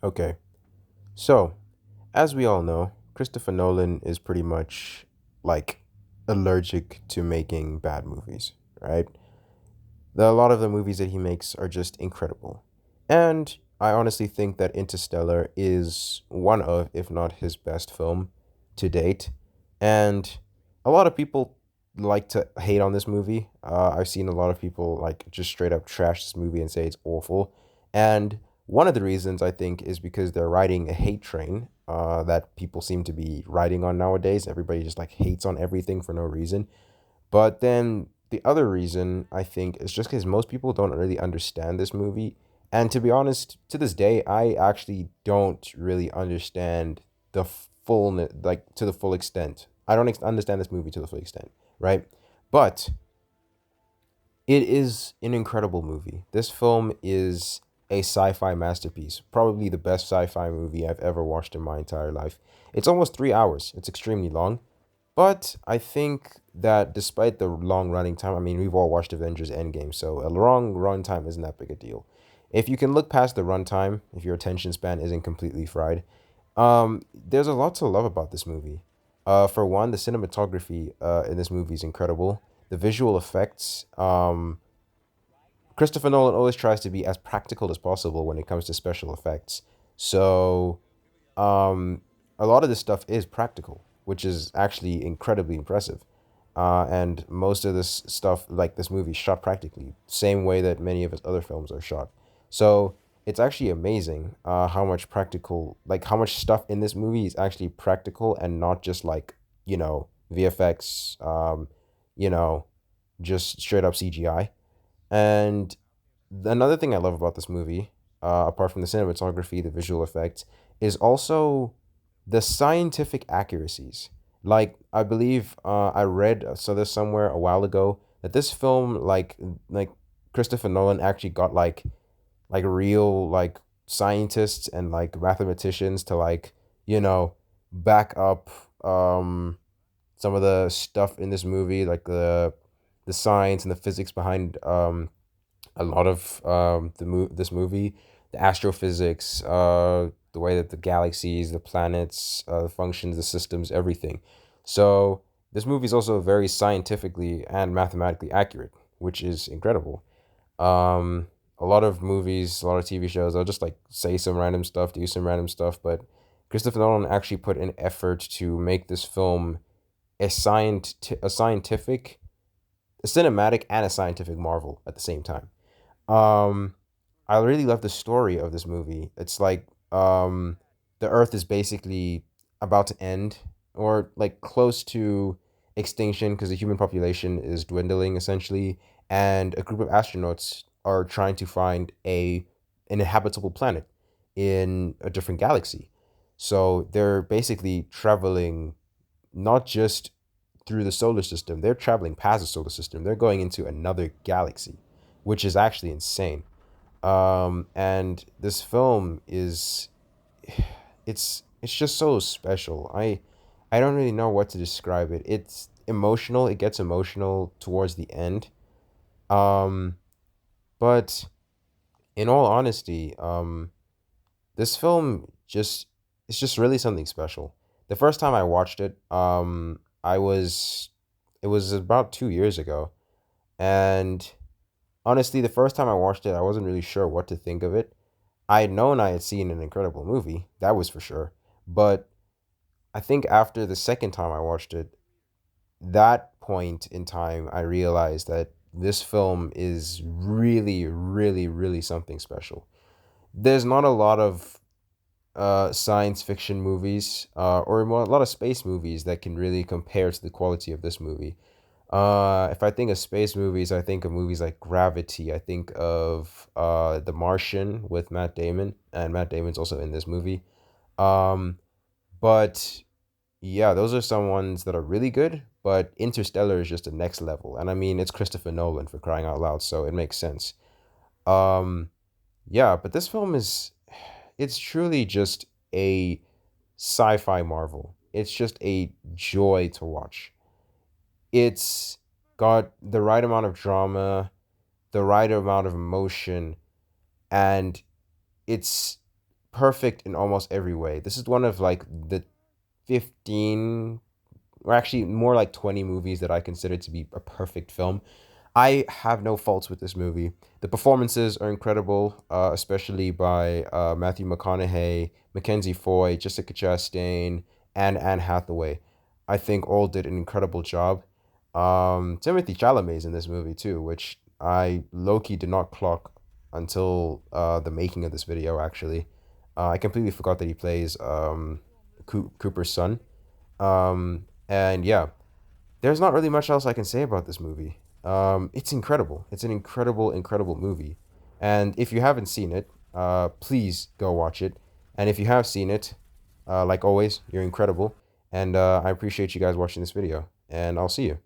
Okay, so as we all know, Christopher Nolan is pretty much like allergic to making bad movies, right? A lot of the movies that he makes are just incredible. And I honestly think that Interstellar is one of, if not his best film to date. And a lot of people like to hate on this movie. I've seen a lot of people like just straight up trash this movie and say it's awful. And one of the reasons I think is because they're riding a hate train that people seem to be riding on nowadays. Everybody just like hates on everything for no reason. But then the other reason I think is just because most people don't really understand this movie. And to be honest, to this day, I actually don't really understand the full, like to the full extent. I don't understand this movie to the full extent, right? But it is an incredible movie. This film is a sci-fi masterpiece, probably the best sci-fi movie I've ever watched in my entire life. It's almost 3 hours. It's extremely long, but I think that despite the long running time, I mean, we've all watched Avengers Endgame, so a long run time isn't that big a deal. If you can look past the runtime, if your attention span isn't completely fried, there's a lot to love about this movie. For one, the cinematography in this movie is incredible. The visual effects, Christopher Nolan always tries to be as practical as possible when it comes to special effects. So, um, a lot of this stuff is practical, which is actually incredibly impressive. And most of this stuff, like this movie, is shot practically, same way that many of his other films are shot. So it's actually amazing how much practical, like how much stuff in this movie is actually practical and not just like, VFX, you know, just straight up CGI. And another thing I love about this movie, apart from the cinematography, the visual effects, is also the scientific accuracies. Like I believe I read saw this somewhere a while ago that this film, like Christopher Nolan actually got like real like scientists and like mathematicians to like back up some of the stuff in this movie, like the science and the physics behind a lot of this movie, the astrophysics, the way that the galaxies, the planets, the functions, the systems, everything. So this movie is also very scientifically and mathematically accurate, which is incredible. A lot of movies, a lot of TV shows, they'll just like say some random stuff, do some random stuff, but Christopher Nolan actually put an effort to make this film a scientific, a cinematic, and a scientific marvel at the same time. Um, I really love the story of this movie. It's like the Earth is basically about to end or like close to extinction because the human population is dwindling essentially, and a group of astronauts are trying to find an habitable planet in a different galaxy. So they're basically traveling not just through the solar system, they're traveling past the solar system. They're going into another galaxy, which is actually insane. And this film is it's just so special. I don't really know what to describe it. It's emotional. It gets emotional towards the end. Um, but in all honesty, this film just it's just really something special. The first time I watched it, it was about 2 years ago, and honestly, the first time I watched it, I wasn't really sure what to think of it. I had known I had seen an incredible movie, that was for sure. But I think after the second time I watched it, that point in time, I realized that this film is really, really, really something special. There's not a lot of science fiction movies or a lot of space movies that can really compare to the quality of this movie. If I think of space movies, I think of movies like Gravity. I think of The Martian with Matt Damon, and Matt Damon's also in this movie. Um, but yeah, those are some ones that are really good. But Interstellar is just the next level, and I mean it's Christopher Nolan for crying out loud, so it makes sense. Um, yeah, but this film is it's truly just a sci-fi marvel. It's just a joy to watch. It's got the right amount of drama, the right amount of emotion, and it's perfect in almost every way. This is one of like the 15, or actually more like 20 movies that I consider to be a perfect film. I have no faults with this movie. The performances are incredible, especially by Matthew McConaughey, Mackenzie Foy, Jessica Chastain, and Anne Hathaway. I think all did an incredible job. Timothy Chalamet's in this movie too, which I low-key did not clock until the making of this video, actually. I completely forgot that he plays Cooper's son. And yeah, there's not really much else I can say about this movie. It's incredible. It's an incredible, incredible movie. And if you haven't seen it, please go watch it. And if you have seen it, like always, you're incredible. And I appreciate you guys watching this video. And I'll see you.